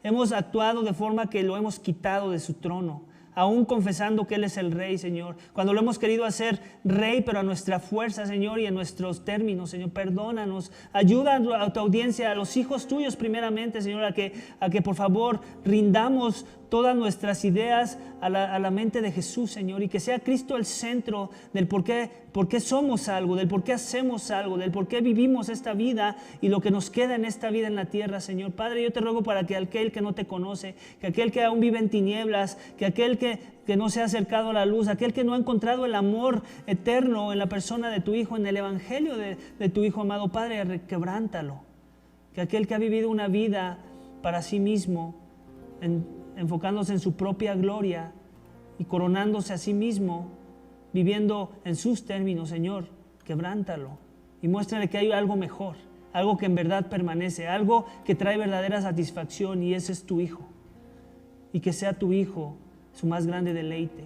hemos actuado de forma que lo hemos quitado de su trono, aún confesando que Él es el Rey, Señor. Cuando lo hemos querido hacer Rey, pero a nuestra fuerza, Señor, y en nuestros términos, Señor. Perdónanos. Ayuda a tu audiencia, a los hijos tuyos primeramente, Señor, a que por favor rindamos todas nuestras ideas a la mente de Jesús, Señor, y que sea Cristo el centro del por qué somos algo, del por qué hacemos algo, del por qué vivimos esta vida y lo que nos queda en esta vida en la tierra, Señor. Padre, yo te ruego para que aquel que no te conoce, que aquel que aún vive en tinieblas, que aquel que no se ha acercado a la luz, aquel que no ha encontrado el amor eterno en la persona de tu Hijo, en el Evangelio de tu Hijo amado, Padre, quebrántalo. Que aquel que ha vivido una vida para sí mismo, enfocándose en su propia gloria y coronándose a sí mismo, viviendo en sus términos, Señor, quebrántalo y muéstrale que hay algo mejor, algo que en verdad permanece, algo que trae verdadera satisfacción, y ese es tu Hijo. Y que sea tu Hijo su más grande deleite.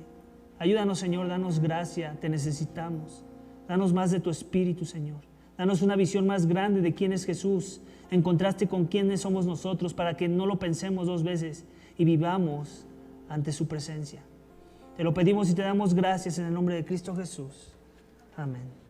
Ayúdanos, Señor, danos gracia, te necesitamos. Danos más de tu Espíritu, Señor. Danos una visión más grande de quién es Jesús, en contraste con quiénes somos nosotros, para que no lo pensemos dos veces y vivamos ante su presencia. Te lo pedimos y te damos gracias en el nombre de Cristo Jesús. Amén.